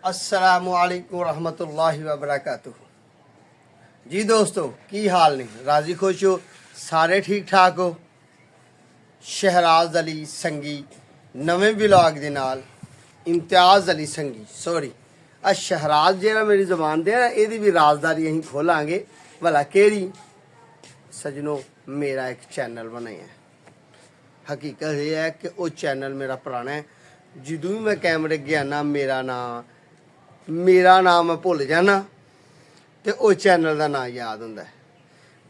अस्सलामुअलैकुम रहमतुल्लाहि व बरकातुहू। जी दोस्तों, की हाल ने? राजी खुश हो? सारे ठीक ठाक हो? शहराज अली संगी नवे ब्लॉग के नाल इम्तियाज़ अली संगी सॉरी शहराज जरा मेरी जबान दे ना ये भी राजदारी अं खोलांगे भला केड़ी सजनों। मेरा एक चैनल बनाया, हकीकत यह है कि वो चैनल मेरा पुराना है। जदों भी मैं कैमरे गया ना मेरा नाम मैं भुल जाना तो वो चैनल का नाम याद होंदा है।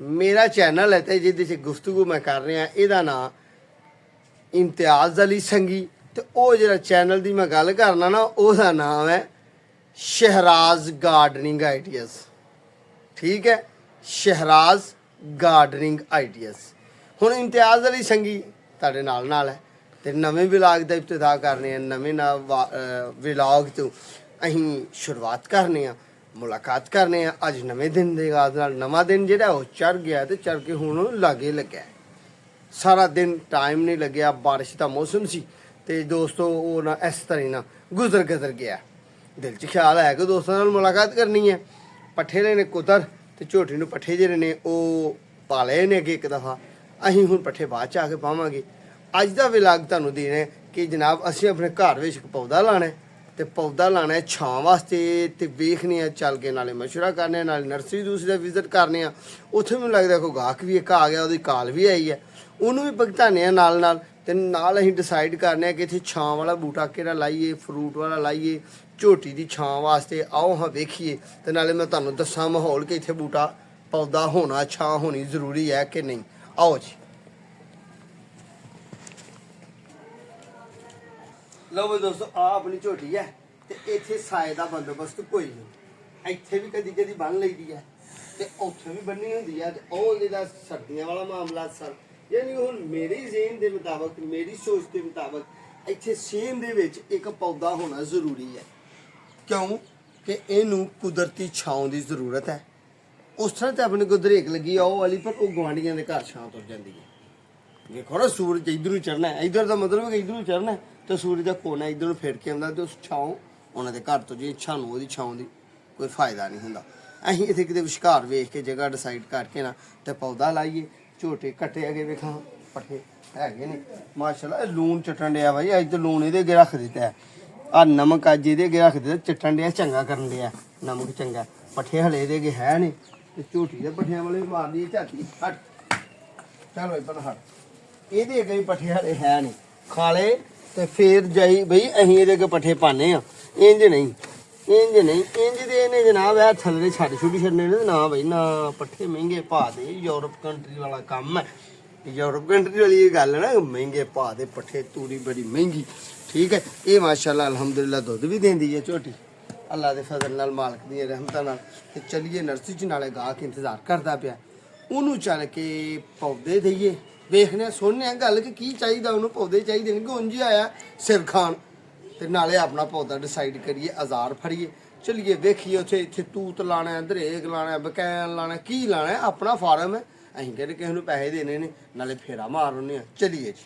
मेरा चैनल है तो जिद गुफ्तगू मैं कर रहा, यदा नाम इम्तियाज़ अली संगी। तो वो जो चैनल की मैं गल करना ना उसका नाम है शहराज गार्डनिंग आइडियाज़। ठीक है, शहराज गार्डनिंग आइडियाज़। हुण इम्तियाज़ अली संगी तुहाडे नाल है तो नवे विलाग का इब्तिदा करने, नवे विलाग तो अहीं शुरुआत करने, मुलाकात करने। अज नवे दिन के बाद नवा दिन जिहड़ा वो चढ़ गया तो चढ़ के हुण लागे लग्या। सारा दिन टाइम नहीं लग्या, बारिश का मौसम सी ते दोस्तों वो ना इस तरह ना गुजर गया। दिल च ख्याल है कि दोस्तों नाल मुलाकात करनी है। पट्ठे लेने कुतर तो झोटी नूं पट्ठे जिहड़े ने वो पा लए ने अगे एक दफ़ा। असीं हुण पट्ठे बाद च आके पावांगे। अज दा विलाग तुहानूं देना है कि जनाब असीं अपने घर विच एक पौधा लाना है तो पौधा लाना है छां वास्ते। तो वेखने चल के नाले मशवरा करने, नाले नर्सरी दूसरी विजिट करने। उत्थे मैनूं लगदा कोई गाहक भी एक आ गया, उसदी कॉल भी आई है, उन्होंने भी भुगताने नाल ते नाल असीं डिसाइड करने कि इत्थे छां वाला बूटा किहड़ा लाइए, फ्रूट वाला लाइए, झोटी की छां वास्ते। आओ हाँ वेखिए तो नाले मैं तुहानूं दस्सां माहौल कि इत्थे बूटा पौधा होना, छां होनी जरूरी है कि नहीं। आओ जी। लो भाई दोस्तों, आ अपनी झोटी है तो इत्थे साए का बंदोबस्त कोई नहीं। इत्थे भी कदी कदी बन लईदी है तो उत्थे भी बन्नी हुंदी है। ते ओह जिहड़ा सर्दियां वाला मामला सर यानी हुण मेरी ज़हन के मुताबक, मेरी सोच के मुताबक इत्थे सेम दे विच एक पौधा होना जरूरी है। क्यों कि इनू कुदरती छां की जरूरत है। उस तरह तो अपने को दरेक लगी आओ वाली, पर वो गुआढ़ियां के घर छां तुर जाती है। देखो ना सूरज इधरों चढ़ना है, इधर का मतलब कि इधरों चढ़ना है तो सूरज का कोना इधरों फिर के आता तो छां उन्होंने घर तो जी छानू वो छां की कोई फायदा नहीं होंदा। असीं इत्थे किते विचकार वेख के जगह डिसाइड करके ना तो पौधा लाइए। झोटे कट्टे अगे वेखा पट्ठे है नहीं माशाल्लाह। लून चट्टन दिया भाई, अज तो लून ये रख दिता है। आ नमक अज ये रख दिता, चट्टन दिया चंगा करन दिया। नमक चंगा, पट्ठे हले ये है नहीं तो झोटी के पट्ठियां वाले मार दी झाती। हट चलो पर हट, ये अगे पट्ठे हले है नहीं, खाले तो फिर जाई बई असीं ये अगे पट्ठे पाने। इंज नहीं इंज दे इन्हें जनाब है थल्ले छड़ छुड़ी छड़ने ना बई ना। पट्ठे महंगे भाव दे, यूरोप कंट्री वाला काम है। यूरोप कंट्री वाली ये गल है ना, महंगे भाव दे पट्ठे, तूरी बड़ी महंगी। ठीक है, ये माशाल्लाह अल्हम्दुलिल्लाह दुध भी देंदी है झोटी अल्लाह के फजल नाल, मालक दी रहमतां नाल। ते चलिए नर्सरी च नाले गाहक इंतजार करता पिया, उन्होंने चल के पौधे देइए, वेखने सुनने गल कि की चाहिए उन्होंने। पौधे चाहिए नहीं कि उंज आया सिर खान ते नाले अपना पौधा डिसाइड करिए, आजार फड़िए। चलिए वेखिए उत्थे इत्थे तूत लाना है, दरेक लाना है, बकैन लाना है, की लाना है, अपना फार्म है। असीं कहते किसी नूं पैसे देने ने, नाले फेरा मार आउने। चलिए जी।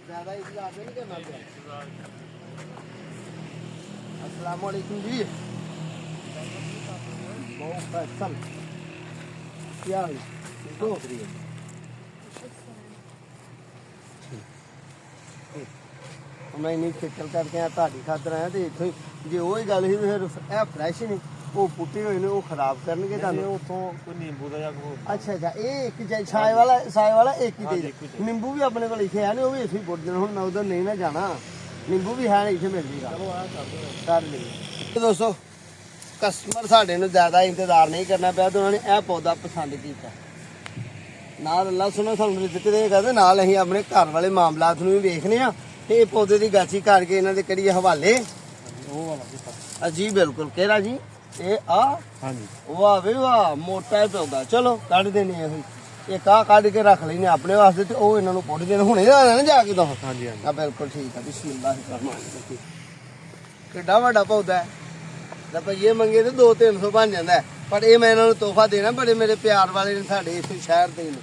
ज़्यादा इंतजार नहीं करना चाहिए। अस्सलाम वालेकुम जी। बहुत फैसल क्या है तो मैं नहीं खेचल करके आ ताड़ी खातर आया तो इतों जे वही गल ही फिर ए फ्रैश नहीं वो पुट्टे हुए ने वो खराब करनगे तुहानू उतों कोई नींबू दा जां अच्छा ये एक छाए वाला एक ही दे। नींबू भी अपने को लिखे है नहीं, वो भी इत्थे ही पुट देना। हुण मैं उधर नहीं ना जाना, नींबू भी है नहीं, इत्थे मिल जाएगा। चलो आ कर लिए। तो दोस्तों कस्टमर साढ़े नूं ज़्यादा इंतजार नहीं करना पाया तो उन्होंने यह पौधा पसंद किया। नाल अल्लाह सुनो सानूं रिज़्क देगा ते नाल असीं अपने घर वाले मामलात नूं भी वेखने आ ते पौधे की गाछी करके इन्हां दे करिए हवाले ਉਹ ਵਾਲਾ ਕਿਤਾ ਜੀ ਬਿਲਕੁਲ ਕਿਹੜਾ ਜੀ ਇਹ ਆ ਹਾਂਜੀ ਵਾਹ ਵੇ ਵਾਹ ਮੋਟਾ ਪੌਦਾ ਚਲੋ ਕੱਢ ਦੇਣੇ ਇਹ ਇੱਕ ਆਹ ਕੱਢ ਕੇ ਰੱਖ ਲੈਨੇ ਆਪਣੇ ਵਾਸਤੇ ਤੇ ਉਹ ਇਹਨਾਂ ਨੂੰ ਪੁੱਟ ਦੇਣ ਹੁਣੇ ਨਾ ਜਾ ਕੇ ਦੋ ਹਾਂਜੀ ਹਾਂਜੀ ਆ ਬਿਲਕੁਲ ਠੀਕ ਆ ਬਿਸਮਿਲ੍ਲਾਹ ਰਹਿਮਾਨ ਰਹੀਮ ਕਿੱਡਾ ਵੱਡਾ ਪੌਦਾ ਹੈ ਤਾਂ ਭਈਏ ਮੰਗੇ ਤੇ 200-300 ਬਣ ਜਾਂਦਾ ਹੈ। ਪਰ ਇਹ ਮੈਂ ਇਹਨਾਂ ਨੂੰ ਤੋਹਫਾ ਦੇਣਾ ਬੜੇ ਮੇਰੇ ਪਿਆਰ ਵਾਲੇ ਨੇ ਸਾਡੇ ਇਸ ਸ਼ਹਿਰ ਦੇ ਨੇ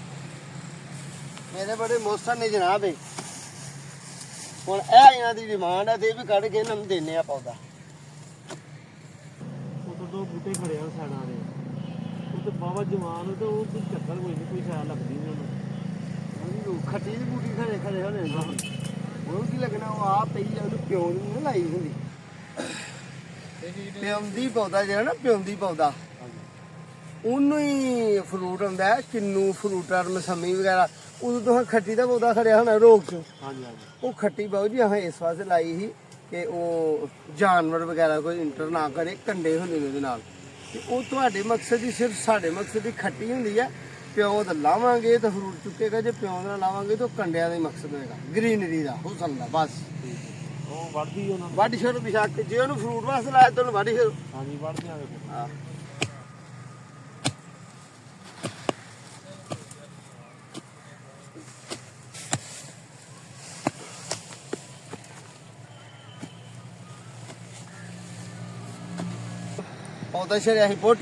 ਮੇਰੇ ਬੜੇ ਮੋਸਨ ਨੇ ਜਨਾਬ ਇਹ ਹੁਣ ਇਹ ਇਹਨਾਂ ਦੀ ਡਿਮਾਂਡ ਹੈ ਤੇ ਇਹ ਵੀ ਕੱਢ ਕੇ ਇਹਨਾਂ ਨੂੰ ਦੇਣੇ ਆ ਪੌਦਾ ਉਹ ਤਾਂ ਦੋ ਬੂਟੇ ਖੜੇ ਆ ਸਾਈਡਾਂ ਦੇ ਉਹ ਤੇ ਬਾਵਾ ਜਵਾਨ ਤੇ ਉਹ ਕੋਈ ਚੱਕਰ ਕੋਈ ਨਹੀਂ ਕੋਈ ਸ਼ਾਇਦ ਲੱਗਦੀ ਨਹੀਂ ਉਹਨੂੰ ਖੱਟੀ ਦੀ ਬੂਟੀ ਖੜੇ ਖੜੇ ਹੋਣੇ ਉਹਨੂੰ ਕੀ ਲੱਗਣਾ ਉਹ ਆ ਪਈ ਆ ਉਹਨੂੰ ਪਿਓ ਨੂੰ ਨਹੀਂ ਲਾਈ ਹੁੰਦੀ ਪਿਉਂਦੀ ਪੌਦਾ ਜਿਹੜਾ ਨਾ ਪਿਉਂਦੀ ਪੌਦਾ ਉਹਨੂੰ ਹੀ ਫਰੂਟ ਹੁੰਦਾ ਹੈ ਕਿੰਨੂ ਫਰੂਟਰ ਮਸੰਮੀ ਵਗੈਰਾ ਉਦੋਂ ਤੋਂ ਖੱਟੀ ਦਾ ਪੌਦਾ ਖੜਿਆ ਹੋਣਾ ਰੋਕ ਚ ਹਾਂਜੀ ਹਾਂਜੀ ਉਹ ਖੱਟੀ ਬਹੁਤ ਜੀ ਇਸ ਵਾਸਤੇ ਲਾਈ ਸੀ ਕਿ ਉਹ ਜਾਨਵਰ ਵਗੈਰਾ ਕੋਈ ਇੰਟਰ ਨਾ ਕਰੇ ਕੰਡੇ ਹੁੰਦੇ ਨੇ ਉਹਦੇ ਨਾਲ ਤੇ ਉਹ ਤੁਹਾਡੇ ਮਕਸਦ ਦੀ ਸਿਰਫ ਸਾਡੇ ਮਕਸਦ ਦੀ ਖੱਟੀ ਹੁੰਦੀ ਹੈ ਪਿਓ ਤਾਂ ਲਾਵਾਂਗੇ ਤਾਂ ਫਰੂਟ ਚੁੱਕੇਗਾ ਜੇ ਪਿਓ ਨਾਲ ਲਾਵਾਂਗੇ ਤਾਂ ਕੰਡਿਆਂ ਦਾ ਹੀ ਮਕਸਦ ਹੋਏਗਾ ਗ੍ਰੀਨਰੀ ਦਾ ਹੁਸਨ ਦਾ ਬਸ ਉਹ ਵੱਢਦੀ ਉਹਨਾਂ ਨੂੰ ਵੱਢ ਛੋੜ ਪਿਛਾਕ ਕੇ ਜੇ ਉਹਨੂੰ ਫਰੂਟ ਵਾਸਤੇ ਲਾਇਆ ਤਾਂ ਉਹਨੂੰ ਵੱਢ ਛੋੜ ਹਾਂਜੀ ਵੱਢਦੀਆਂ ਵੇਖੋ ਹਾਂ ਪੌਦਾ ਛੜਿਆ ਸੀ ਪੁੱਟ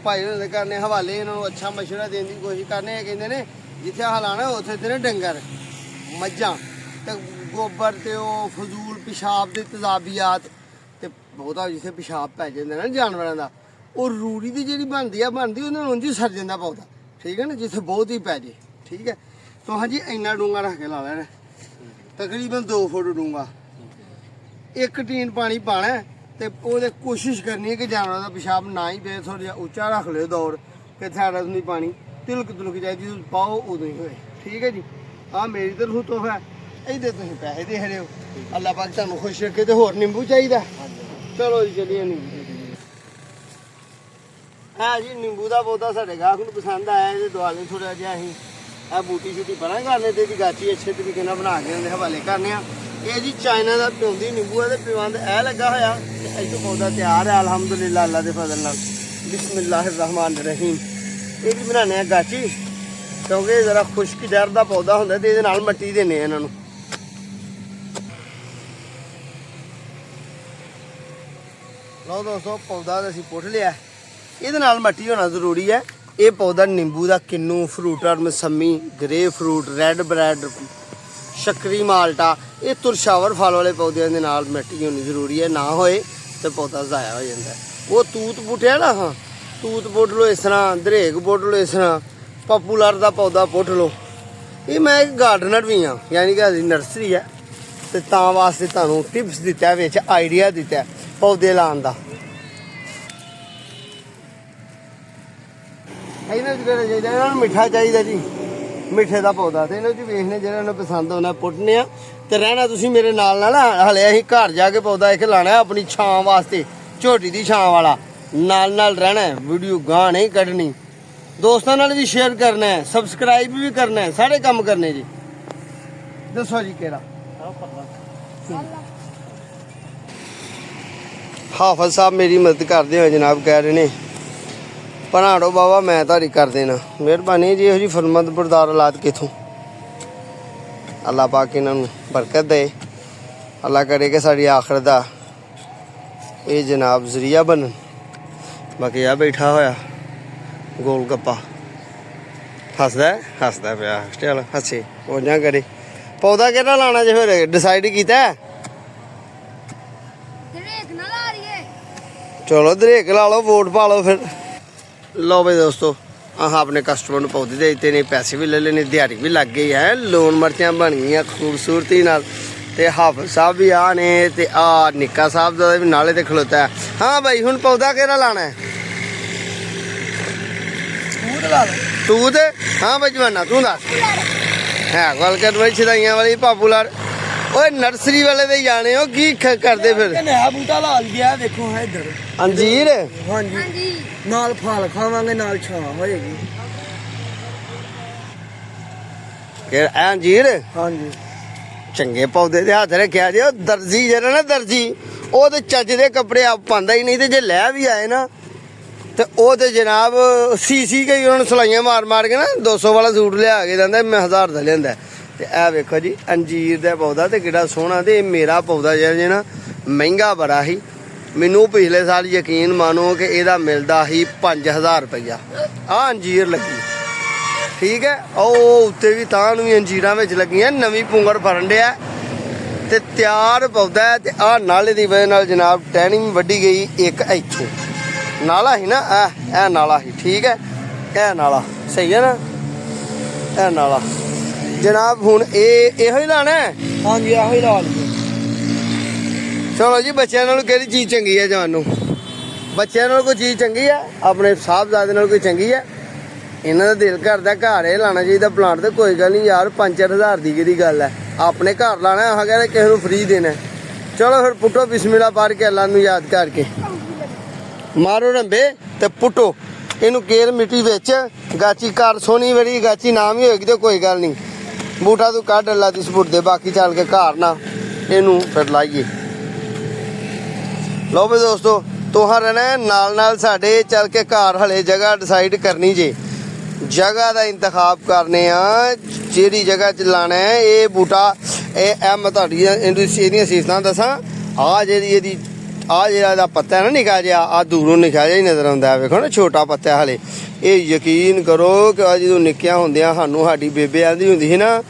ਭਾਈ ਉਹਨਾਂ ਦੇ ਕਰਨੇ ਹਵਾਲੇ ਇਹਨਾਂ ਨੂੰ ਅੱਛਾ ਮਸ਼ਵਰਾ ਦੇਣ ਦੀ ਕੋਸ਼ਿਸ਼ ਕਰਨੇ ਕਹਿੰਦੇ ਨੇ ਜਿੱਥੇ ਹਲਾਣਾ ਉੱਥੇ ਤੇ ਨੇ ਡੰਗਰ ਮੱਝਾਂ ਤੇ ਗੋਬਰ ਤੇ ਉਹ ਫਜ਼ੂਲ ਪਿਸ਼ਾਬ ਦੇ ਤਜ਼ਾਬੀਆਤ ਤੇ ਬਹੁਤਾ ਜਿੱਥੇ ਪਿਸ਼ਾਬ ਪੈ ਜਾਂਦਾ ਨਾ ਜਾਨਵਰਾਂ ਦਾ ਉਹ ਰੂੜੀ ਦੀ ਜਿਹੜੀ ਬਣਦੀ ਉਹਨਾਂ ਨੂੰ ਉਂਝ ਹੀ ਸਰ ਜਾਂਦਾ ਪੌਦਾ ਠੀਕ ਹੈ ਨਾ ਜਿੱਥੇ ਬਹੁਤ ਹੀ ਪੈ ਜੇ ਠੀਕ ਹੈ ਤਾਂ ਹਾਂਜੀ ਇੰਨਾ ਡੂੰਗਾ ਰੱਖ ਕੇ ਲਾ ਲੈਣਾ ਤਕਰੀਬਨ 2 ਫੁੱਟ ਡੂੰਗਾ ਇੱਕ ਟੀਨ ਪਾਣੀ ਪਾਣਾ ਤੇ ਉਹਦੇ ਕੋਸ਼ਿਸ਼ ਕਰਨੀ ਹੈ ਕਿ ਜਾਨਵਰਾਂ ਦਾ ਪਿਸ਼ਾਬ ਨਾ ਹੀ ਪਏ ਥੋੜਾ ਜਿਹਾ ਉੱਚਾ ਰੱਖ ਲਿਓ ਦੌੜ ਕਿ ਥਾੜਾ ਨਹੀਂ ਪਾਣੀ ਤਿਲਕ ਜਾਏ ਜਦੋਂ ਪਾਓ ਉਦੋਂ ਹੀ ਹੋਏ ਠੀਕ ਹੈ ਜੀ ਆਹ ਮੇਰੀ ਤਰਫੋਂ ਤੋਹਫਾ ਹੈ ਇਹਦੇ ਤੁਸੀਂ ਪੈਸੇ ਦੇ ਰਹੇ ਹੋ ਅੱਲਾਹ ਪਾਕ ਤੁਹਾਨੂੰ ਖੁਸ਼ ਰੱਖੇ ਤੇ ਹੋਰ ਨਿੰਬੂ ਚਾਹੀਦਾ ਚਲੋ ਜੀ ਚਲੀਏ ਨਿੰਬੂ ਹਾਂ ਜੀ ਨਿੰਬੂ ਦਾ ਪੌਦਾ ਸਾਡੇ ਗਾਹਕ ਨੂੰ ਪਸੰਦ ਆਇਆ ਇਹਦੇ ਦੁਆਲੇ ਥੋੜਾ ਜਿਹਾ ਅਸੀਂ ਇਹ ਬੂਟੀ ਛੁੱਟੀ ਪਰਾਂ ਕਰਨੇ ਤੇ ਇਹਦੀ ਗਾਚੀ ਅੱਛੇ ਤਰੀਕੇ ਨਾਲ ਬਣਾ ਕੇ ਉਹਦੇ ਹਵਾਲੇ ਕਰਨੇ ਆ ਇਹ ਜੀ ਚਾਈਨਾ ਦਾ ਪਿਉਂਦੀ ਨਿੰਬੂ ਹੈ ਤੇ ਪਿਵੰਦ ਇਹ ਲੱਗਾ ਹੋਇਆ ਤੇ ਇੱਥੋਂ ਪੌਦਾ ਤਿਆਰ ਹੈ ਅਲਹਮਦੁਲਿਲਾ ਅੱਲਾ ਦੇ ਫਜ਼ਲ ਨਾਲ ਬਿਸਮਿਲ੍ਲਾਹਿਰ ਰਹਿਮਾਨ ਰਹੀਮ ਇਹ ਵੀ ਬਣਾਉਂਦੇ ਆ ਗਾਚੀ ਕਿਉਂਕਿ ਇਹ ਜ਼ਰਾ ਖੁਸ਼ਕ ਜ਼ਹਿਰ ਦਾ ਪੌਦਾ ਹੁੰਦਾ ਤੇ ਇਹਦੇ ਨਾਲ ਮਿੱਟੀ ਦਿੰਦੇ ਆ ਇਹਨਾਂ ਨੂੰ ਲਓ ਦੋਸਤੋ ਪੌਦਾ ਤਾਂ ਅਸੀਂ ਪੁੱਟ ਲਿਆ ਇਹਦੇ ਨਾਲ ਮਿੱਟੀ ਹੋਣਾ ਜ਼ਰੂਰੀ ਹੈ ਇਹ ਪੌਦਾ ਨਿੰਬੂ ਦਾ ਕਿੰਨੂ ਫਰੂਟਰ ਮਸੰਮੀ ਗ੍ਰੇ ਫਰੂਟ ਰੈੱਡ ਬਰੈਡ ਸ਼ੱਕਰੀ ਮਾਲਟਾ ਇਹ ਤੁਰਸ਼ਾਵਰ ਫਲ ਵਾਲੇ ਪੌਦਿਆਂ ਦੇ ਨਾਲ ਮਿੱਟੀ ਹੋਣੀ ਜ਼ਰੂਰੀ ਹੈ ਨਾ ਹੋਏ ਤੇ ਪੌਦਾ ਜ਼ਾਇਆ ਹੋ ਜਾਂਦਾ ਉਹ ਤੂਤ ਪੁੱਟਿਆ ਨਾ ਹਾਂ ਤੂਤ ਪੁੱਟ ਲਓ ਇਸ ਤਰ੍ਹਾਂ ਦਰੇਕ ਪੁੱਟ ਲਓ ਇਸ ਤਰ੍ਹਾਂ ਪਪੂਲਰ ਦਾ ਪੌਦਾ ਪੁੱਟ ਲਓ ਇਹ ਮੈਂ ਇੱਕ ਗਾਰਡਨਰ ਵੀ ਹਾਂ ਯਾਨੀ ਕਿ ਅਸੀਂ ਨਰਸਰੀ ਹੈ ਤੇ ਤਾਂ ਵਾਸਤੇ ਤੁਹਾਨੂੰ ਟਿਪਸ ਦਿੱਤਾ ਵਿੱਚ ਆਈਡੀਆ ਦਿੱਤਾ ਪੌਦੇ ਲਾਉਣ ਦਾ ਇਹਨਾਂ ਜਿਹੜਾ ਚਾਹੀਦਾ ਇਹਨਾਂ ਨੂੰ ਮਿੱਠਾ ਚਾਹੀਦਾ ਜੀ ਮਿੱਠੇ ਦਾ ਪੌਦਾ ਤੇ ਇਹਨਾਂ ਚ ਵੇਖਨੇ ਜਿਹੜਾ ਨੂੰ ਪਸੰਦ ਆਉਂਦਾ ਪੁੱਟਨੇ ਆ ਤੇ ਰਹਿਣਾ ਤੁਸੀਂ ਮੇਰੇ ਨਾਲ ਹਲੇ ਅਸੀਂ ਘਰ ਜਾ ਕੇ ਪੌਦਾ ਇੱਕ ਲਾਣਾ ਆਪਣੀ ਛਾਂ ਵਾਸਤੇ ਝੋਟੀ ਦੀ ਛਾਂ ਵਾਲਾ ਨਾਲ ਰਹਿਣਾ ਵੀਡੀਓ ਗਾਹ ਨਹੀਂ ਕੱਢਣੀ ਦੋਸਤਾਂ ਨਾਲ ਵੀ ਸ਼ੇਅਰ ਕਰਨਾ ਹੈ ਸਬਸਕ੍ਰਾਈਬ ਵੀ ਕਰਨਾ ਹੈ ਸਾਰੇ ਕੰਮ ਕਰਨੇ ਜੀ ਦੱਸੋ ਜੀ ਕਿਹੜਾ ਹਾਫਿਜ਼ ਸਾਹਿਬ ਮੇਰੀ ਮਦਦ ਕਰਦੇ ਹੋ ਜਨਾਬ ਕਹਿ ਰਹੇ ਨੇ ਪਨਾੜੋ ਬਾਬਾ ਮੈਂ ਤੁਹਾਡੀ ਕਰ ਦੇਣਾ ਮਿਹਰਬਾਨੀ ਜੀ ਇਹੋ ਜੀ ਫਰਮਤ ਬਰਦਾਰ ਔਲਾਦ ਕਿਥੋਂ ਅੱਲਾਹ ਪਾਕ ਇਹਨਾਂ ਨੂੰ ਬਰਕਤ ਦੇ ਅੱਲਾਹ ਕਰੇ ਕਿ ਸਾਡੀ ਆਖਰਤ ਦਾ ਇਹ ਜਨਾਬ ਜ਼ਰੀਆ ਬਣਨ ਬਾਕੀ ਆ ਬੈਠਾ ਹੋਇਆ ਗੋਲ ਗੱਪਾ ਹੱਸਦਾ ਪਿਆ ਚਲ ਹੱਸੇ ਹੋ ਜਾ ਕਰੇ ਪੌਦਾ ਕਿਹੜਾ ਲਾਣਾ ਜੇ ਫਿਰ ਡਿਸਾਈਡ ਕੀਤਾ ਚਲੋ ਦਰੇਕ ਲਾ ਲਓ ਵੋਟ ਪਾ ਲਓ ਫਿਰ ਲਓ ਬਈ ਦੋਸਤੋ ਆਹ ਆਪਣੇ ਕਸਟਮਰ ਨੂੰ ਪੌਦੇ ਦੇ ਦਿੱਤੇ ਨੇ ਪੈਸੇ ਵੀ ਲੈ ਲੈਣੇ ਦਿਹਾੜੀ ਵੀ ਲੱਗ ਗਈ ਹੈ ਲੋਨ ਮਰਚਾਂ ਬਣ ਗਈਆਂ ਖੂਬਸੂਰਤੀ ਨਾਲ ਤੇ ਹਾਫਿਜ਼ ਸਾਹਿਬ ਵੀ ਆ ਨੇ ਤੇ ਆ ਨਿੱਕਾ ਸਾਹਿਬ ਦਾ ਵੀ ਨਾਲੇ ਤੇ ਖਲੋਤਾ ਹਾਂ ਬਾਈ ਹੁਣ ਪੌਦਾ ਕਿਹੜਾ ਲਾਣਾ ਹੈ ਤੂੰ ਤੇ ਹਾਂ ਬਾਈ ਜਵਾਨਾ ਤੂੰ ਦੱਸ ਹੈ ਗੱਲ ਕਰ ਬਈ ਛਦਾਈਆਂ ਵਾਲੀ ਪਾਪੂਲਰ ਓਏ ਨਰਸਰੀ ਵਾਲੇ ਦੇ ਜਾਣੇ ਹੋ ਕੀ ਕਰਦੇ ਫਿਰ ਨया ਬੂਟਾ ਲਾ ਲਿਆ ਦੇਖੋ ਹੈ ਇੱਧਰ ਅੰਜੀਰ ਹਾਂਜੀ ਨਾਲ ਫਲ ਖਾਵਾਂਗੇ ਨਾਲ ਛਾਂ ਹੋਏਗੀ ਕਿ ਅੰਜੀਰ ਹਾਂਜੀ ਚੰਗੇ ਪੌਦੇ ਦੇ ਹੱਥ ਰੱਖਿਆ ਜੇ ਉਹ ਦਰਜੀ ਜਿਹੜਾ ਨਾ ਦਰਜੀ ਉਹ ਤੇ ਚੱਜ ਦੇ ਕੱਪੜੇ ਆਪ ਪਾਉਂਦਾ ਹੀ ਨਹੀਂ, ਤੇ ਜੇ ਲੈ ਵੀ ਆਏ ਨਾ ਤੇ ਉਹ ਤੇ ਜਨਾਬ ਸੀ ਕੇ ਉਹਨਾਂ ਨੂੰ ਸਲਾਈਆਂ ਮਾਰ ਕੇ ਨਾ 200 ਵਾਲਾ ਸੂਟ ਲਿਆ ਕੇ ਦਿੰਦਾ, ਮੈਂ 1000 ਦਾ ਲਿਆਂਦਾ। ਤੇ ਇਹ ਵੇਖੋ ਜੀ ਅੰਜੀਰ ਦਾ ਪੌਦਾ ਤੇ ਕਿਹੜਾ ਸੋਹਣਾ, ਤੇ ਇਹ ਮੇਰਾ ਪੌਦਾ ਜਿਹੜਾ ਨਾ ਮਹਿੰਗਾ ਬੜਾ ਸੀ। ਮੈਨੂੰ ਪਿਛਲੇ ਸਾਲ ਯਕੀਨ ਮਾਨੋ ਕਿ ਇਹਦਾ ਮਿਲਦਾ ਸੀ 5000 ਰੁਪਈਆ। ਆਹ ਅੰਜੀਰ ਲੱਗੀ, ਠੀਕ ਹੈ। ਉਹ ਉੱਤੇ ਵੀ ਤਾਂ ਨੂੰ ਵੀ ਅੰਜੀਰਾਂ ਵਿੱਚ ਲੱਗੀਆਂ, ਨਵੀਂ ਪੁੰਗਰ ਫਰਨ ਡਿਆ ਤੇ ਤਿਆਰ ਪੌਦਾ ਹੈ। ਤੇ ਆਹ ਨਾਲੇ ਦੀ ਵਜ੍ਹਾ ਨਾਲ ਜਨਾਬ ਟਹਿਣੀ ਵੀ ਵੱਢੀ ਗਈ ਇੱਕ ਇੱਥੋਂ ਨਾਲਾ ਸੀ ਨਾ, ਇਹ ਨਾਲਾ ਸੀ, ਠੀਕ ਹੈ। ਇਹ ਨਾਲਾ ਸਹੀ ਹੈ ਨਾ, ਇਹ ਨਾਲਾ ਜਨਾਬ। ਹੁਣ ਇਹੋ ਹੀ ਲਾਣਾ ਹੈ? ਹਾਂਜੀ ਇਹੋ ਹੀ ਲਾ ਲਈਏ। ਚਲੋ ਜੀ, ਬੱਚਿਆਂ ਨਾਲੋਂ ਕਿਹੜੀ ਚੀਜ਼ ਚੰਗੀ ਹੈ ਤੁਹਾਨੂੰ? ਬੱਚਿਆਂ ਨਾਲ ਕੋਈ ਚੀਜ਼ ਚੰਗੀ ਹੈ? ਆਪਣੇ ਸਾਹਿਬਜ਼ਾਦੇ ਨਾਲ ਕੋਈ ਚੰਗੀ ਹੈ? ਇਹਨਾਂ ਦਾ ਦਿਲ ਕਰਦਾ ਘਰ ਇਹ ਲਾਣਾ ਚਾਹੀਦਾ ਪਲਾਂਟ। ਤੇ ਕੋਈ ਗੱਲ ਨਹੀਂ ਯਾਰ, 5-4 ਹਜ਼ਾਰ ਦੀ ਕਿਹੜੀ ਗੱਲ ਹੈ, ਆਪਣੇ ਘਰ ਲਾਣਾ। ਆਹ ਕਹਿੰਦੇ ਕਿਸੇ ਨੂੰ ਫ੍ਰੀ ਦੇਣਾ। ਚਲੋ ਫਿਰ ਪੁੱਟੋ ਬਿਸਮਿਲ੍ਲਾ ਪੜ੍ਹ ਕੇ ਅੱਲਾ ਨੂੰ ਯਾਦ ਕਰਕੇ, ਮਾਰੋ ਰੰਬੇ ਤੇ ਪੁੱਟੋ ਇਹਨੂੰ। ਕੇਰ ਮਿੱਟੀ ਵਿੱਚ ਗਾਚੀ ਘਰ ਸੋਹਣੀ ਬੜੀ ਗਾਚੀ ਨਾਮ ਹੀ ਹੋਏਗੀ ਤੇ ਕੋਈ ਗੱਲ ਨਹੀਂ। ਬੂਟਾ ਤੂੰ ਕੱਢ ਅੱਲਾ ਦੀ ਸਪੁਰਦ ਦੇ, ਬਾਕੀ ਚੱਲ ਕੇ ਘਰ ਨਾ ਇਹਨੂੰ ਫਿਰ ਲਾਈਏ। ਲਓ ਵੀ ਦੋਸਤੋ, ਤੁਹਾਂ ਰਹਿਣਾ ਨਾਲ ਸਾਡੇ ਚੱਲ ਕੇ ਘਰ ਹਲੇ ਜਗ੍ਹਾ ਡਿਸਾਈਡ ਕਰਨੀ ਜੇ। ਜਗ੍ਹਾ ਦਾ ਇੰਤਖਾਬ ਕਰਨੇ ਆ, ਜਿਹੜੀ ਜਗ੍ਹਾ 'ਚ ਲਾਣਾ ਹੈ ਇਹ ਬੂਟਾ। ਇਹ ਮੈਂ ਤੁਹਾਡੀ ਇਹਦੀਆਂ ਸੀਸਾਂ ਦੱਸਾਂ। ਆਹ ਜਿਹੜੀ ਆਹ ਜਿਹੜਾ ਇਹਦਾ ਪੱਤਾ ਹੈ ਨਾ ਨਿੱਕਾ ਜਿਹਾ, ਆਹ ਦੂਰੋਂ ਨਿੱਕਾ ਜਿਹਾ ਹੀ ਨਜ਼ਰ ਆਉਂਦਾ। ਵੇਖੋ ਨਾ ਛੋਟਾ ਪੱਤਾ ਹਲੇ। ਇਹ ਯਕੀਨ ਕਰੋ ਕਿ ਆ ਜਦੋਂ ਨਿੱਕਿਆਂ ਹੁੰਦਿਆਂ ਸਾਨੂੰ ਸਾਡੀ ਬੇਬੇ ਆਂਦੀ ਹੁੰਦੀ ਸੀ ਨਾ,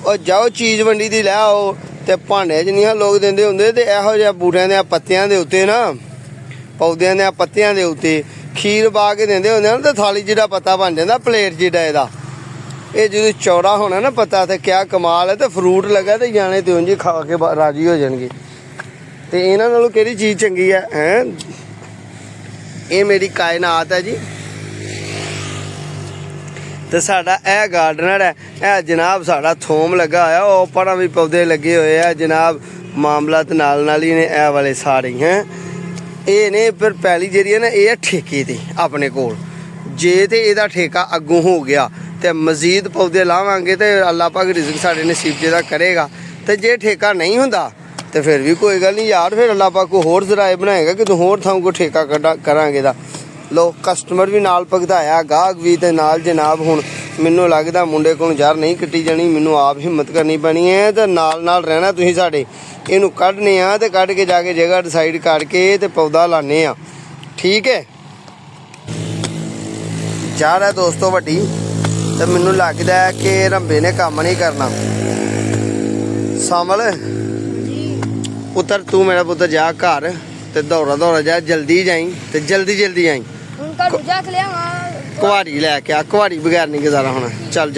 ਉਹ ਜਾਓ ਚੀਜ਼ ਵੰਡੀ ਦੀ ਲੈ ਆਓ, ਤੇ ਭਾਂਡੇ 'ਚ ਨਹੀਂ ਲੋਕ ਦਿੰਦੇ ਹੁੰਦੇ। ਤੇ ਇਹੋ ਜਿਹੇ ਬੂਟਿਆਂ ਦੇ ਪੱਤਿਆਂ ਦੇ ਉੱਤੇ ਨਾ, ਪੌਦਿਆਂ ਦੇ ਪੱਤਿਆਂ ਦੇ ਉੱਤੇ ਖੀਰ ਪਾ ਕੇ ਦਿੰਦੇ ਹੁੰਦੇ ਹਨ, ਤੇ ਥਾਲੀ ਜਿਹੜਾ ਪੱਤਾ ਬਣ ਜਾਂਦਾ, ਪਲੇਟ ਜਿਹੜਾ ਇਹਦਾ। ਇਹ ਜਦੋਂ ਚੌੜਾ ਹੋਣਾ ਨਾ ਪੱਤਾ, ਤੇ ਕਿਆ ਕਮਾਲ ਹੈ। ਤੇ ਫਰੂਟ ਲੱਗਾ ਤੇ ਜਾਣੇ ਤੇ ਉਂਝ ਖਾ ਕੇ ਰਾਜੀ ਹੋ ਜਾਣਗੇ। ਤੇ ਇਹਨਾਂ ਨਾਲੋਂ ਕਿਹੜੀ ਚੀਜ਼ ਚੰਗੀ ਹੈ? ਇਹ ਮੇਰੀ ਕਾਇਨਾਤ ਹੈ ਜੀ। ਤੇ ਸਾਡਾ ਇਹ ਗਾਰਡਨਰ ਹੈ, ਇਹ ਜਨਾਬ ਸਾਡਾ ਥੋਮ ਲੱਗਾ ਹੋਇਆ, ਉਹ ਪਰਾਂ ਵੀ ਪੌਦੇ ਲੱਗੇ ਹੋਏ ਆ ਜਨਾਬ। ਮਾਮਲਾਤ ਨਾਲ ਹੀ ਨੇ ਇਹ ਵਾਲੇ ਸਾਰੇ ਹੈ। ਇਹ ਨੇ ਫਿਰ ਪਹਿਲੀ ਜਿਹੜੀ ਹੈ ਨਾ, ਇਹ ਹੈ ਠੇਕੇ ਤੇ ਆਪਣੇ ਕੋਲ। ਜੇ ਤੇ ਇਹਦਾ ਠੇਕਾ ਅੱਗੋਂ ਹੋ ਗਿਆ ਤੇ ਮਜ਼ੀਦ ਪੌਦੇ ਲਾਵਾਂਗੇ ਤੇ ਅੱਲਾਹ ਪਾਕ ਰਿਜ਼ਕ ਸਾਡੇ ਨਸੀਬ 'ਚ ਦਾ ਕਰੇਗਾ। ਤੇ ਜੇ ਠੇਕਾ ਨਹੀਂ ਹੁੰਦਾ ਤੇ ਫਿਰ ਵੀ ਕੋਈ ਗੱਲ ਨਹੀਂ ਯਾਰ, ਫਿਰ ਅੱਲਾਹ ਪਾਕ ਕੋ ਹੋਰ ਜ਼ਰਾਏ ਬਣਾਏਗਾ ਕਿ ਤੂੰ ਹੋਰ ਥਾਂ ਕੋ ਠੇਕਾ ਕਰਾਂਗੇ ਦਾ। ਲੋ ਕਸਟਮਰ ਵੀ ਨਾਲ ਭਗਤਾਇਆ, ਗਾਹਕ ਵੀ ਤੇ ਨਾਲ ਜਨਾਬ। ਹੁਣ ਮੈਨੂੰ ਲੱਗਦਾ ਮੁੰਡੇ ਕੋਲ ਯਾਰ ਨਹੀਂ ਕੱਟੀ ਜਾਣੀ, ਮੈਨੂੰ ਆਪ ਹਿੰਮਤ ਕਰਨੀ ਪੈਣੀ ਹੈ। ਤੇ ਨਾਲ ਰਹਿਣਾ ਤੁਸੀਂ ਸਾਡੇ। ਇਹਨੂੰ ਕੱਢਨੇ ਆ ਤੇ ਕੱਢ ਕੇ ਜਾ ਕੇ ਜਗ੍ਹਾ ਡਿਸਾਈਡ ਕਰਕੇ ਤੇ ਪੌਦਾ ਲਾਣੇ ਆ, ਠੀਕ ਹੈ। ਯਾਰ ਹੈ ਦੋਸਤੋ ਵੱਡੀ, ਤੇ ਮੈਨੂੰ ਲੱਗਦਾ ਕਿ ਰੰਬੇ ਨੇ ਕੰਮ ਨਹੀਂ ਕਰਨਾ। ਸਾਮਲ ਪੁੱਤਰ, ਤੂੰ ਮੇਰਾ ਪੁੱਤਰ ਜਾ ਘਰ ਤੇ ਦੌੜਾ ਜਾ, ਜਲਦੀ ਜਾਈ ਤੇ ਜਲਦੀ ਆਈ। ਕੁਹਾੜੀ ਲੈ ਕੇ ਆ, ਕੁਹਾੜੀ ਬਗੈਰ ਨਹੀਂ ਗੁਜ਼ਾਰਾ ਹੋਣਾ। ਚੱਲ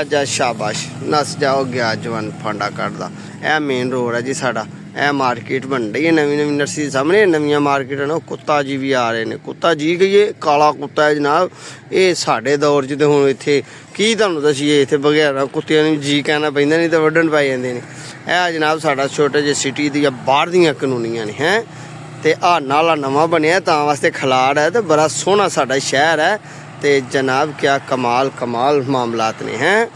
ਜਾ ਸ਼ਾਬਾਸ਼, ਨੱਸ ਜਾਓ ਗਿਆ ਜਵਾਨ ਫਾਂਡਾ ਕੱਢਦਾ। ਇਹ ਮੇਨ ਰੋਡ ਹੈ ਜੀ ਸਾਡਾ। ਇਹ ਮਾਰਕੀਟ ਬਣ ਰਹੀ ਹੈ ਨਵੀਂ ਨਰਸਰੀ ਸਾਹਮਣੇ, ਨਵੀਆਂ ਮਾਰਕੀਟਾਂ ਨੇ। ਕੁੱਤਾ ਜੀ ਵੀ ਆ ਰਹੇ ਨੇ, ਕੁੱਤਾ ਜੀ ਕਹੀਏ, ਕਾਲਾ ਕੁੱਤਾ ਹੈ ਜਨਾਬ। ਇਹ ਸਾਡੇ ਦੌਰ 'ਚ ਤੇ ਹੁਣ ਇੱਥੇ ਕੀ ਤੁਹਾਨੂੰ ਦੱਸੀਏ, ਇੱਥੇ ਬਗੈਰ ਕੁੱਤਿਆਂ ਨੂੰ ਜੀ ਕਹਿਣਾ ਪੈਂਦਾ, ਨਹੀਂ ਤਾਂ ਵੱਢਣ ਪੈ ਜਾਂਦੇ ਨੇ। ਇਹ ਜਨਾਬ ਸਾਡਾ ਛੋਟੇ ਜਿਹੇ ਸਿਟੀ ਦੀਆਂ ਬਾਹਰ ਦੀਆਂ ਕਾਨੂੰਨੀਆਂ ਨੇ ਹੈ। ਤੇ ਆਹ ਨਾਲਾ ਨਵਾਂ ਬਣਿਆ ਤਾਂ ਵਾਸਤੇ ਖਲਾੜ ਹੈ, ਤੇ ਬੜਾ ਸੋਹਣਾ ਸਾਡਾ ਸ਼ਹਿਰ ਹੈ। ਤੇ ਜਨਾਬ ਕਿਆ ਕਮਾਲ ਮਾਮਲਾਤ ਨੇ ਹੈ।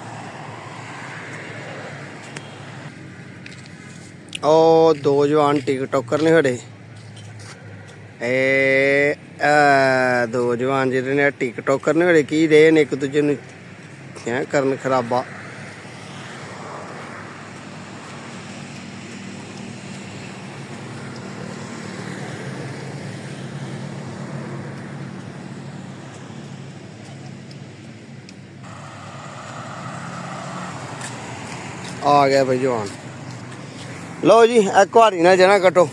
ਉਹ ਦੋ ਜਵਾਨ ਟਿਕਟੋਕਰ ਨੇ ਸਾਡੇ, ਇਹ ਦੋ ਜਵਾਨ ਜਿਹੜੇ ਨੇ ਟਿਕਟੋਕਰ ਨੇ ਸਾਡੇ। ਕੀ ਰਹੇ ਨੇ ਇੱਕ ਦੂਜੇ ਨੂੰ ਕਰਨ ਖਰਾਬਾ। ਆ ਗਿਆ ਭਾਈ ਜਵਾਨ। ਲਓ ਜੀ, ਇਹ ਕੁਹਾੜੀ ਨਾਲ ਜਣਾ ਕੱਟੋ,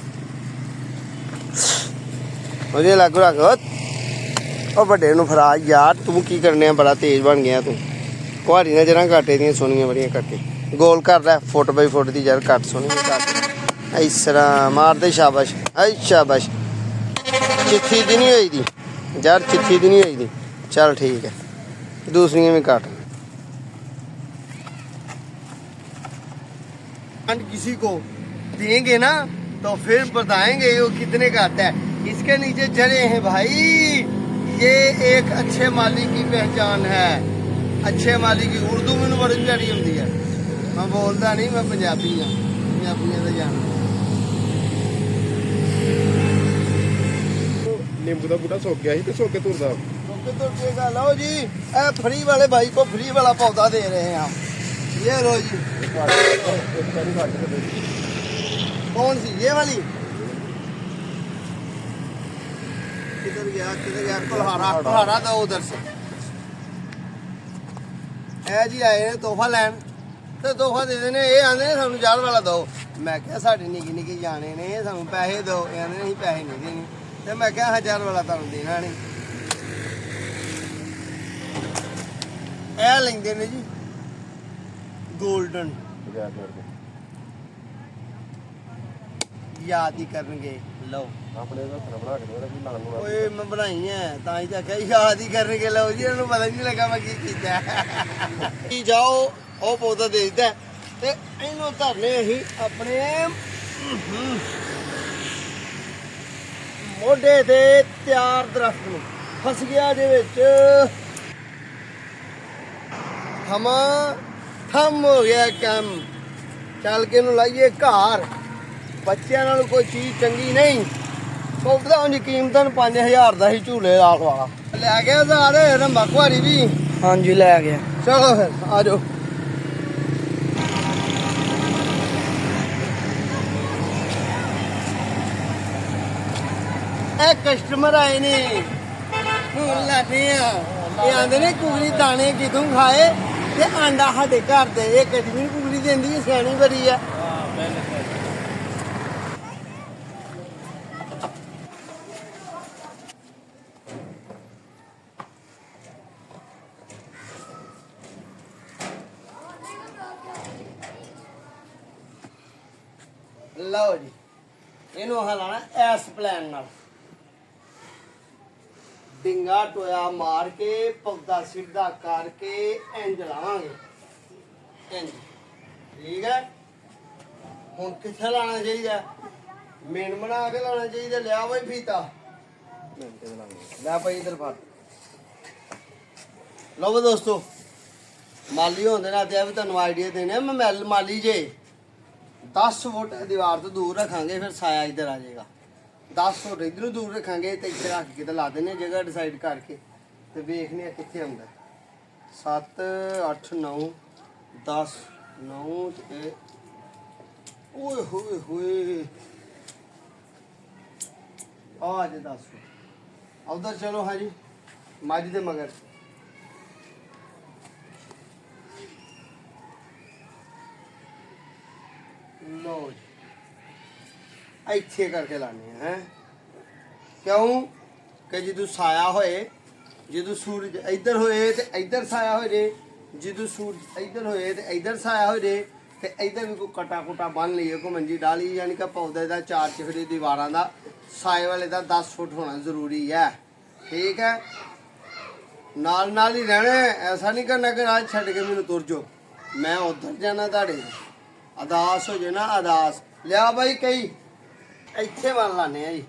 ਉਹਦੇ ਲਾਗੂ ਰੱਖ। ਉਹ ਵੱਡੇ ਨੂੰ ਫਰਾ ਯਾਰ, ਤੂੰ ਕੀ ਕਰਨੇ ਆ, ਬੜਾ ਤੇਜ਼ ਬਣ ਗਿਆ ਤੂੰ। ਕੁਹਾੜੀ ਨਾਲ ਜਣਾ ਕਾਟੇ ਦੀਆਂ ਸੋਹਣੀਆਂ ਬੜੀਆਂ ਕੱਟੇ, ਗੋਲ ਕਰ ਲੈ, ਫੁੱਟ ਬਾਈ ਫੁੱਟ ਦੀ ਯਾਰ ਕੱਟ ਸੋਹਣੀ ਕੱਟ। ਇਸ ਤਰ੍ਹਾਂ ਮਾਰਦੇ, ਸ਼ਾਬਾਸ਼ ਸ਼ਾਬਾਸ਼। ਚਿੱਠੀ ਦੀ ਨਹੀਂ ਹੋਈ ਦੀ ਯਾਰ, ਚਿੱਠੀ ਦੀ ਨਹੀਂ ਹੋਈ ਦੀ। ਚੱਲ ਠੀਕ ਹੈ, दूसरी में काट। किसी को देंगे ना तो फिर बताएंगे वो कितने का आता है। इसके नीचे जड़े हैं भाई, ये एक अच्छे माली की पहचान है। अच्छे माली की उर्दू में बड़ी प्यारी होती है। मैं बोलता नहीं, मैं पंजाबी हाँ, पंजाबियों का जाना। ਨਿੰਬੂ ਦਾ ਬੂਟਾ ਸੁੱਕ ਗਿਆ ਸੀ ਤੇ ਸੁੱਕ ਕੇ ਤੁਰਦਾ। ओके तो देगा लो जी ए फ्री वाले भाई को फ्री वाला पौधा दे रहे हैं हम ये लो जी कौन सी ये वाली किधर गया कुल्हाड़ा दो उधर से ए जी आए ने तोहफा लैन ਤੇ ਤੋਹਫਾ ਦੇ ਦੇਣੇ ਇਹ ਆਂਦੇ ਨੇ ਸਾਨੂੰ ਜ਼ਾਲ ਵਾਲਾ ਦਿਓ ਮੈਂ ਕਿਹਾ ਸਾਡੀ ਨਿੱਕੀ ਨਿੱਕੀ ਜਾਣੇ ਨੇ ਸਾਨੂੰ ਪੈਸੇ ਦਿਓ ਇਹ ਆਂਦੇ ਅਸੀਂ ਪੈਸੇ ਨਹੀਂ ਦੇਣੇ ਤੇ ਮੈਂ ਕਿਹਾ 1000 ਵਾਲਾ ਤੁਹਾਨੂੰ ਦੇਣਾ ਨਹੀਂ ਇਹ ਲੈਂਦੇ ਨੇ ਜੀ 골ਡਨ ਯਾਦ ਹੀ ਕਰਨਗੇ ਲਓ ਆਪਣੇ ਦਾ ਸਰ ਬਣਾ ਕੇ ਦੇ ਵੀ ਲਾਣ ਨੂੰ ਓਏ ਮੈਂ ਬਣਾਈ ਐ ਤਾਂ ਹੀ ਤਾਂ ਆਖਿਆ ਯਾਦ ਹੀ ਕਰਨਗੇ ਲਓ ਜੀ ਇਹਨੂੰ ਪਤਾ ਨਹੀਂ ਲੱਗਾ ਮੈਂ ਕੀ ਕੀਤਾ ਕੀ ਜਾਓ ਉਹ ਪੌਦਾ ਦੇ ਦਿੱਤਾ ਤੇ ਇਹਨੂੰ ਧਰਨੇ ਅਸੀਂ ਆਪਣੇ ਮੋਢੇ ਤੇ ਤਿਆਰ ਦਰਖਤ ਨੂੰ ਫਸ ਗਿਆ ਦੇ ਵਿੱਚ ਥਮ ਹੋ ਗਿਆ ਕੰਮ ਚੱਲ ਕੇ ਇਹਨੂੰ ਲਾਈਏ ਘਰ ਬੱਚਿਆਂ ਨਾਲ ਕੋਈ ਚੀਜ਼ ਚੰਗੀ ਨਹੀਂ ਸੌਦਾ ਉਹਦੀ ਕੀਮਤ 5000 ਦਾ ਹੀ ਝੂਲੇ ਲਾਲ ਵਾਲਾ ਲੈ ਗਿਆ ਸਾਰੇ ਰੰਬਾ ਕੁਆਰੀ ਵੀ ਹਾਂਜੀ ਲੈ ਗਿਆ ਚਲੋ ਫਿਰ ਆ ਜਾਓ ਇਹ ਕਸਟਮਰ ਆਏ ਨੇ ਹੁਣ ਲੈਣੇ ਆ ਇਹ ਆਂਦੇ ਨੇ ਕੁਗਲੀ ਦਾਣੇ ਕਿਦੋਂ ਖਾਏ ਤੇ ਆਂਡਾ ਸਾਡੇ ਘਰ ਦੇ ਇਹ ਕਦੀ ਕੁਗਲੀ ਦਿੰਦੀ ਸਿਆਣੀ ਬੜੀ ਆ ਲਓ ਜੀ ਇਹਨੂੰ ਹਲਾਣਾ ਐਸ ਪਲਾਨ ਨਾਲ ਡਿੰਗਾ ਟੋਇਆ ਮਾਰ ਕੇ ਪੌਦਾ ਸਿੱਧਾ ਕਰਕੇ ਇੰਜ ਲਾਵਾਂਗੇ ਇੰਜ ਠੀਕ ਹੈ ਹੁਣ ਕਿੱਥੇ ਲਾਣਾ ਚਾਹੀਦਾ ਮੇਨ ਬਣਾ ਕੇ ਲਾਣਾ ਚਾਹੀਦਾ ਲਿਆ ਬਈ ਫੀਤਾ ਲੈ ਭਾਈ ਇਧਰ ਫੜ ਲਓ ਦੋਸਤੋ ਮਾਲੀ ਹੁੰਦੇ ਨਾ ਤੇ ਆ ਵੀ ਤੁਹਾਨੂੰ ਆਈਡੀਆ ਦੇਣੇ ਮੈਂ ਮਾਲੀ ਜੇ 10 ਫੁੱਟ ਦੀਵਾਰ ਤੋਂ ਦੂਰ ਰੱਖਾਂਗੇ ਫਿਰ ਸਾਇਆ ਇੱਧਰ ਆ ਜਾਏਗਾ 10 ਫੁੱਟ ਇੱਧਰ ਨੂੰ ਦੂਰ ਰੱਖਾਂਗੇ ਤੇ ਇੱਥੇ ਰੱਖ ਕੇ ਤੇ ਲਾ ਦਿੰਨੇ ਜਗ੍ਹਾ ਡਿਸਾਈਡ ਕਰਕੇ ਤੇ ਵੇਖਨੇ ਆ ਕਿੱਥੇ ਆਉਂਦਾ 7 8 9 10 9 ਤੇ ਓਏ ਹੋਏ ਹੋਏ ਆ ਜੇ 10 ਫੁੱਟ ਉਧਰ ਚਲੋ ਹਾਂਜੀ ਮੱਝ ਦੇ ਮਗਰ ਲੋ ਇੱਥੇ ਕਰਕੇ ਲਾਣੇ ਹੈ ਕਿਉਂ ਕਿ ਜਦੋਂ ਸਾਇਆ ਹੋਏ ਜਦੋਂ ਸੂਰਜ ਇੱਧਰ ਹੋਏ ਤੇ ਇੱਧਰ ਸਾਇਆ ਹੋ ਜੇ ਜਦੋਂ ਸੂਰਜ ਇੱਧਰ ਹੋਏ ਤੇ ਇੱਧਰ ਸਾਇਆ ਹੋ ਜੇ ਤੇ ਇੱਧਰ ਵੀ ਕੋਈ ਕਟਾ ਕੁਟਾ ਬੰਨ ਲਈਏ ਕੋ ਮੰਜੀ ਡਾਲੀ ਯਾਨੀ ਕਿ ਪੌਦੇ ਦਾ 4 ਚਿਫਰੀ ਦੀਵਾਰਾਂ ਦਾ ਸਾਏ ਵਾਲੇ ਦਾ 10 ਫੁੱਟ ਹੋਣਾ ਜ਼ਰੂਰੀ ਹੈ ਠੀਕ ਹੈ ਨਾਲ ਹੀ ਰਹਿਣਾ ਐਸਾ ਨਹੀਂ ਕਰਨਾ ਕਿ ਰਾਜ ਛੱਡ ਕੇ ਮੈਨੂੰ ਤੁਰ ਜਾਓ ਮੈਂ ਉੱਧਰ ਜਾਣਾ ਤੁਹਾਡੇ ਅਦਾਸ ਹੋ ਜੇ ਨਾ ਅਦਾਸ ਲਿਆ ਬਾਈ ਕਈ ਇੱਥੇ ਬੰਨ ਲਾਣੇ ਆ ਜੀ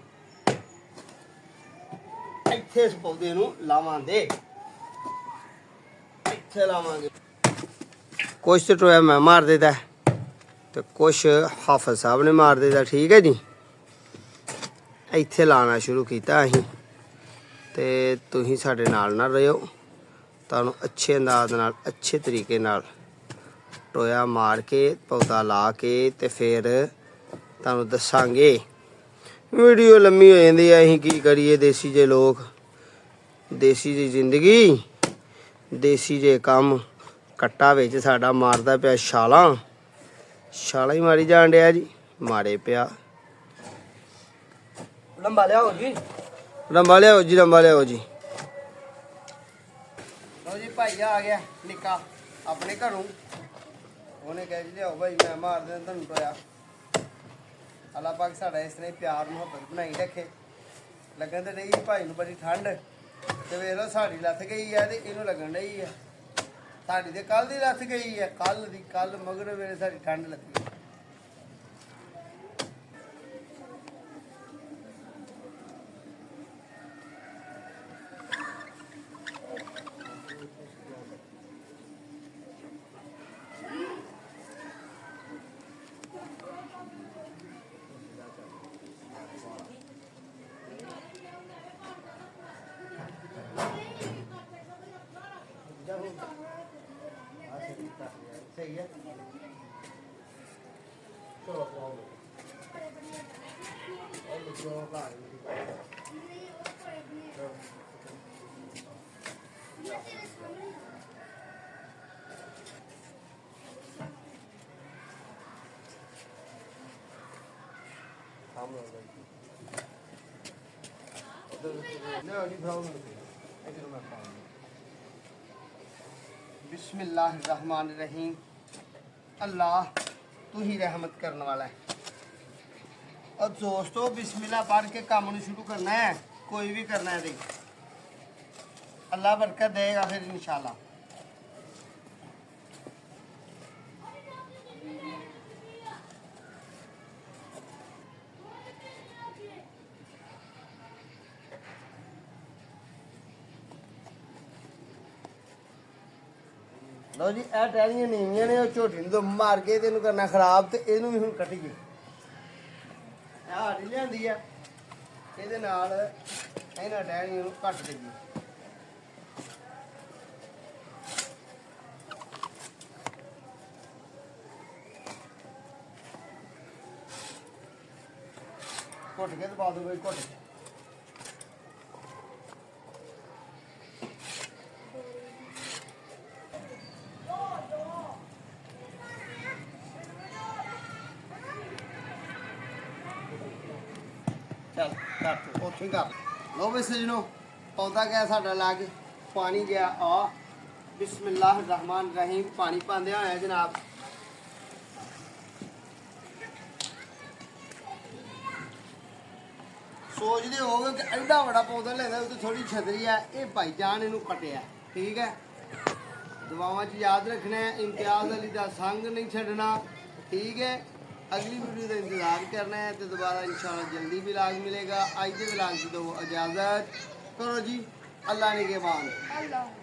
ਇੱਥੇ ਇਸ ਪੌਦੇ ਨੂੰ ਲਾਵਾਂਗੇ ਇੱਥੇ ਲਾਵਾਂਗੇ ਕੁਛ ਤੇ ਟੋਇਆ ਮੈਂ ਮਾਰ ਦੇਦਾ ਤੇ ਕੁਛ ਹਾਫਿਜ਼ ਸਾਹਿਬ ਨੇ ਮਾਰ ਦੇਦਾ ਠੀਕ ਹੈ ਜੀ ਇੱਥੇ ਲਾਣਾ ਸ਼ੁਰੂ ਕੀਤਾ ਅਸੀਂ ਤੇ ਤੁਸੀਂ ਸਾਡੇ ਨਾਲ ਰਹਿਓ ਤੁਹਾਨੂੰ ਅੱਛੇ ਅੰਦਾਜ਼ ਨਾਲ ਅੱਛੇ ਤਰੀਕੇ ਨਾਲ ਟੋਇਆ ਮਾਰ ਕੇ ਪੌਦਾ ਲਾ ਕੇ ਤੇ ਫਿਰ ਤੁਹਾਨੂੰ ਦੱਸਾਂਗੇ ਵੀਡੀਓ ਲੰਮੀ ਹੋ ਜਾਂਦੀ ਹੈ ਅਸੀਂ ਕੀ ਕਰੀਏ ਦੇਸੀ ਜੇ ਲੋਕ ਦੇਸੀ ਦੀ ਜ਼ਿੰਦਗੀ ਦੇਸੀ ਜੇ ਕੰਮ ਕੱਟਾ ਵਿੱਚ ਸਾਡਾ ਮਾਰਦਾ ਪਿਆ ਛਾਲਾਂ ਹੀ ਮਾਰੀ ਜਾਣ ਡਿਆ ਜੀ ਮਾਰੇ ਪਿਆ ਲੰਬਾ ਲਿਆਓ ਜੀ ਲੰਬਾ ਲਿਆਓ ਜੀ ਲਓ ਜੀ ਭਾਈ ਆ ਗਿਆ ਨਿੱਕਾ ਆਪਣੇ ਘਰੋਂ ਉਹਨੇ ਕਹਿ ਜੀ ਲਿਆਓ ਭਾਈ ਮੈਂ ਮਾਰ ਦਿੰਦਾ ਤੁਹਾਨੂੰ ਟੋਇਆ ਅੱਲਾਹ ਪਾਕ ਸਾਡਾ ਇਸ ਤਰ੍ਹਾਂ ਪਿਆਰ ਮੁਹੱਬਤ ਬਣਾਈ ਰੱਖੇ ਲੱਗਣ ਤੇ ਰਹੀ ਭਾਈ ਨੂੰ ਬੜੀ ਠੰਡ ਤੇ ਵੇਖ ਲਓ ਸਾਡੀ ਲੱਥ ਗਈ ਹੈ ਤੇ ਇਹਨੂੰ ਲੱਗਣ ਰਹੀ ਹੈ ਸਾਡੀ ਤੇ ਕੱਲ ਦੀ ਲੱਥ ਗਈ ਹੈ ਕੱਲ ਮਗਰ ਵੇਲੇ ਸਾਡੀ ਠੰਡ ਲੱਗੀ ਚਲੋ ਪਾਓ ਉਹ ਜੋ ਲਾ बिस्मिल्लाहिर्रहमानिर्रहीम। अल्लाह तू ही रहमत करने वाला है। और दोस्तों बिस्मिल्लाह पढ़ के काम शुरू करना है, कोई भी करना है देख अल्लाह बरकत देगा फिर इंशाल्लाह। लो जी ਇਹ ਟਹਿਣੀਆਂ ਨੀਵੀਆਂ ਨੇ ਉਹ ਝੋਟੀ ਨੂੰ ਤਾਂ ਮਾਰ ਕੇ ਤੇ ਇਹਨੂੰ ਕਰਨਾ ਖਰਾਬ ਤੇ ਇਹਨੂੰ ਵੀ ਹੁਣ ਕੱਟੀਏ। ਇਹ ਹਾੜੀ ਲਿਆਂਦੀ ਆ ਇਹਦੇ ਨਾਲ ਇਹਨਾਂ ਟਹਿਣੀਆਂ ਨੂੰ ਕੱਟ ਦੇਈਏ। ਘੁੱਟ ਕੇ ਤੇ ਪਾ ਦੋ ਬਈ ਘੁੱਟ ਕੇ। चल कर ਉੱਥੇ ਕਰ ਲਓ ਵੀ ਸਜਣੋ ਪੌਦਾ ਗਿਆ ਸਾਡਾ ਲੱਗ ਪਾਣੀ ਗਿਆ ਆ ਬਿਸਮਿਲ੍ਲਾਹਿਰ ਰਹਿਮਾਨ ਰਹੀਮ ਪਾਣੀ ਪਾਉਂਦੇ ਹੋਇਆ ਜਨਾਬ। ਸੋਚਦੇ ਹੋਗੇ ਕਿ ਐਡਾ ਵੱਡਾ ਪੌਦਾ ਲੈਂਦਾ ਉਹ ਥੋੜੀ ਛਤਰੀ ਆ ਇਹ ਭਾਈਜਾਨ ਇਹਨੂੰ ਕਟਿਆ ਠੀਕ ਹੈ। ਦੁਆਵਾਂ 'ਚ ਯਾਦ ਰੱਖਣਾ ਹੈ ਇਮਤਿਆਜ਼ ਅਲੀ ਦਾ ਸੰਗ ਨਹੀਂ ਛੱਡਣਾ ठीक है। अगली वीडियो का इंतज़ार करना है तो दोबारा इंशाल्लाह जल्दी व्लॉग मिलेगा। आज के व्लॉग की दो इजाज़त करो जी। अल्लाह ने के बाद।